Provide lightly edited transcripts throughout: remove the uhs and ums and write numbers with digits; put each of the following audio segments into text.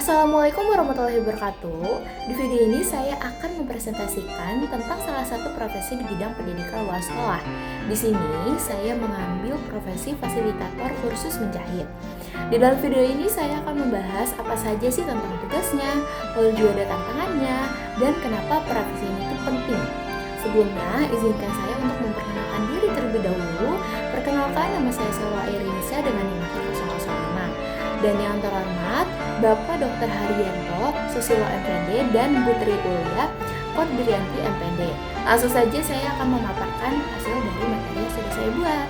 Assalamualaikum warahmatullahi wabarakatuh. Di video ini saya akan mempresentasikan tentang salah satu profesi di bidang pendidikan luar sekolah. Di sini saya mengambil profesi fasilitator kursus menjahit. Di dalam video ini saya akan membahas apa saja sih tentang tugasnya, lalu juga ada tantangannya, dan kenapa profesi ini itu penting. Sebelumnya, izinkan saya untuk memperkenalkan diri terlebih dahulu. Perkenalkan, nama saya Salwa Irinisa dengan NIM 005. Dan yang terhormat, Bapak Dr. Haryanto, Susilo MPD, dan Bu Tri Ulia, Kodrianti MPD. Langsung saja saya akan memaparkan hasil dari materi yang sudah saya buat.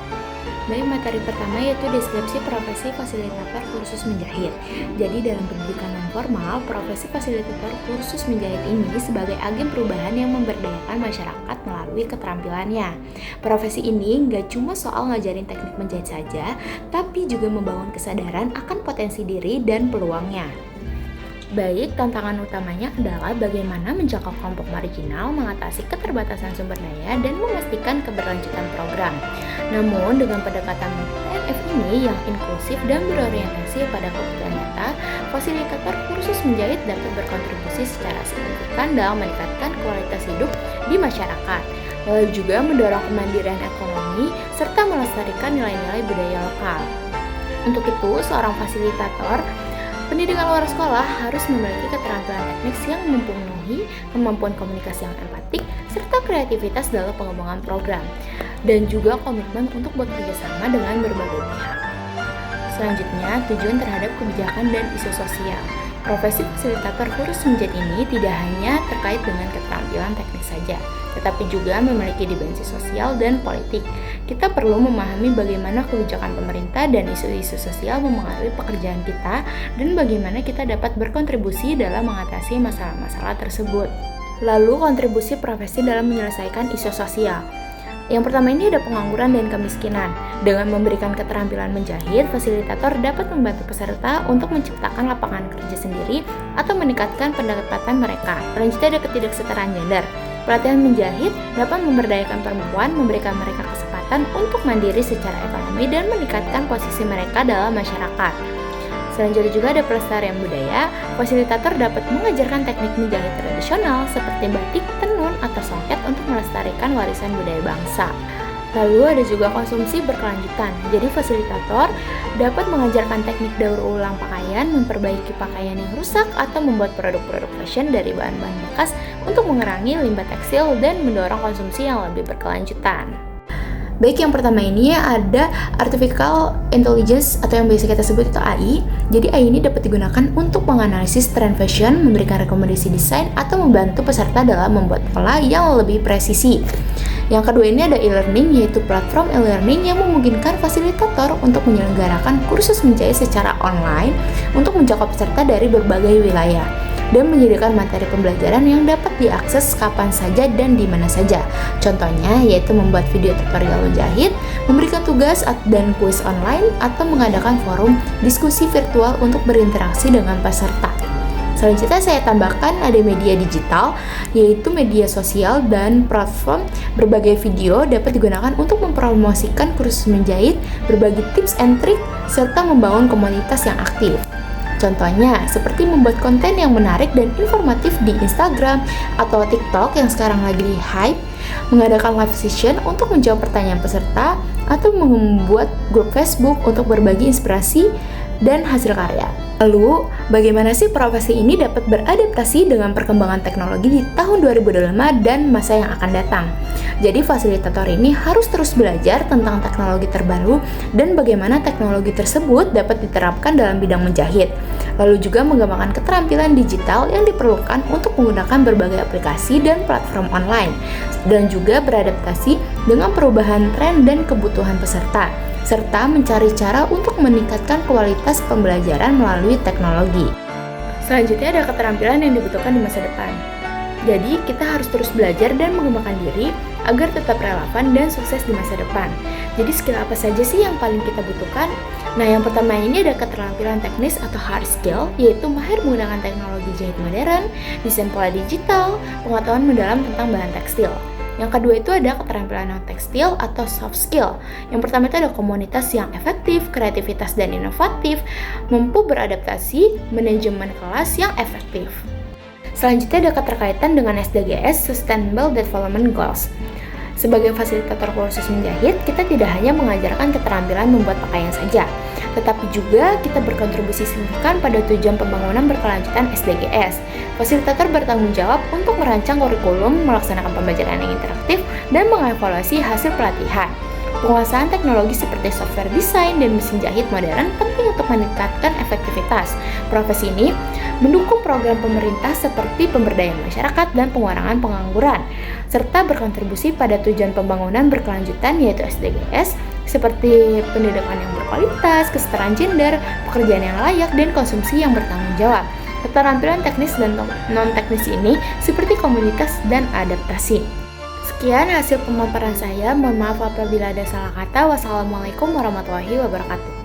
Baik, materi pertama yaitu deskripsi profesi fasilitator kursus menjahit. Jadi dalam pendidikan non formal, profesi fasilitator kursus menjahit ini sebagai agen perubahan yang memberdayakan masyarakat melalui keterampilannya. Profesi ini nggak cuma soal ngajarin teknik menjahit saja, tapi juga membangun kesadaran akan potensi diri dan peluangnya. Baik, tantangan utamanya adalah bagaimana menjangkau kelompok marginal, mengatasi keterbatasan sumber daya, dan memastikan keberlanjutan program. Namun, dengan pendekatan PNF ini yang inklusif dan berorientasi pada kebutuhan nyata, fasilitator kursus menjahit dapat berkontribusi secara signifikan dalam meningkatkan kualitas hidup di masyarakat, lalu juga mendorong kemandirian ekonomi, serta melestarikan nilai-nilai budaya lokal. Untuk itu, seorang fasilitator pendidikan luar sekolah harus memiliki keterampilan teknis yang memenuhi kemampuan komunikasi yang empatik, serta kreativitas dalam pengembangan program, dan juga komitmen untuk bekerja sama dengan berbagai pihak. Selanjutnya, tujuan terhadap kebijakan dan isu sosial. Profesi fasilitator kursus menjahit ini tidak hanya terkait dengan keterampilan teknis saja, tetapi juga memiliki dimensi sosial dan politik. Kita perlu memahami bagaimana kebijakan pemerintah dan isu-isu sosial memengaruhi pekerjaan kita dan bagaimana kita dapat berkontribusi dalam mengatasi masalah-masalah tersebut. Lalu, kontribusi profesi dalam menyelesaikan isu sosial. Yang pertama ini ada pengangguran dan kemiskinan. Dengan memberikan keterampilan menjahit, fasilitator dapat membantu peserta untuk menciptakan lapangan kerja sendiri atau meningkatkan pendapatan mereka. Selanjutnya ada ketidaksetaraan gender. Pelatihan menjahit dapat memberdayakan perempuan, memberikan mereka kesempatan untuk mandiri secara ekonomi dan meningkatkan posisi mereka dalam masyarakat. Selanjutnya juga ada pelestarian budaya. Fasilitator dapat mengajarkan teknik menjahit tradisional seperti batik, tenun, atau songket untuk melestarikan warisan budaya bangsa. Lalu ada juga konsumsi berkelanjutan. Jadi fasilitator dapat mengajarkan teknik daur ulang pakaian, memperbaiki pakaian yang rusak, atau membuat produk-produk fashion dari bahan-bahan bekas untuk mengurangi limbah tekstil dan mendorong konsumsi yang lebih berkelanjutan. Baik, yang pertama ini ada Artificial Intelligence atau yang biasa kita sebut itu AI. Jadi AI ini dapat digunakan untuk menganalisis tren fashion, memberikan rekomendasi desain, atau membantu peserta dalam membuat pola yang lebih presisi. Yang kedua ini ada e-learning, yaitu platform e-learning yang memungkinkan fasilitator untuk menyelenggarakan kursus menjahit secara online untuk menjangkau peserta dari berbagai wilayah dan menyediakan materi pembelajaran yang dapat diakses kapan saja dan di mana saja. Contohnya yaitu membuat video tutorial menjahit, memberikan tugas dan kuis online, atau mengadakan forum diskusi virtual untuk berinteraksi dengan peserta. Selanjutnya saya tambahkan ada media digital, yaitu media sosial dan platform berbagai video dapat digunakan untuk mempromosikan kursus menjahit, berbagi tips and trik, serta membangun komunitas yang aktif. Contohnya, seperti membuat konten yang menarik dan informatif di Instagram atau TikTok yang sekarang lagi hype, mengadakan live session untuk menjawab pertanyaan peserta, atau membuat grup Facebook untuk berbagi inspirasi dan hasil karya. Lalu, bagaimana sih profesi ini dapat beradaptasi dengan perkembangan teknologi di tahun 2025 dan masa yang akan datang? Jadi, fasilitator ini harus terus belajar tentang teknologi terbaru dan bagaimana teknologi tersebut dapat diterapkan dalam bidang menjahit. Lalu juga mengembangkan keterampilan digital yang diperlukan untuk menggunakan berbagai aplikasi dan platform online, dan juga beradaptasi dengan perubahan tren dan kebutuhan peserta, serta mencari cara untuk meningkatkan kualitas pembelajaran melalui teknologi. Selanjutnya ada keterampilan yang dibutuhkan di masa depan. Jadi, kita harus terus belajar dan mengembangkan diri agar tetap relevan dan sukses di masa depan. Jadi, skill apa saja sih yang paling kita butuhkan? Nah, yang pertama ini ada keterampilan teknis atau hard skill, yaitu mahir menggunakan teknologi jahit modern, desain pola digital, pengetahuan mendalam tentang bahan tekstil. Yang kedua itu ada keterampilan non-tekstil atau soft skill. Yang pertama itu ada komunitas yang efektif, kreativitas dan inovatif, mampu beradaptasi, manajemen kelas yang efektif. Selanjutnya ada keterkaitan dengan SDGs, Sustainable Development Goals. Sebagai fasilitator kursus menjahit, kita tidak hanya mengajarkan keterampilan membuat pakaian saja, tetapi juga kita berkontribusi signifikan pada tujuan pembangunan berkelanjutan SDGs. Fasilitator bertanggung jawab untuk merancang kurikulum, melaksanakan pembelajaran yang interaktif, dan mengevaluasi hasil pelatihan. Penguasaan teknologi seperti software desain dan mesin jahit modern penting untuk meningkatkan efektivitas. Profesi ini mendukung program pemerintah seperti pemberdayaan masyarakat dan pengurangan pengangguran, serta berkontribusi pada tujuan pembangunan berkelanjutan yaitu SDGs, seperti pendidikan yang berkualitas, kesetaraan gender, pekerjaan yang layak, dan konsumsi yang bertanggung jawab. Keterampilan teknis dan non-teknis ini seperti komunitas dan adaptasi. Sekian hasil pemaparan saya, mohon maaf apabila ada salah kata. Wassalamualaikum warahmatullahi wabarakatuh.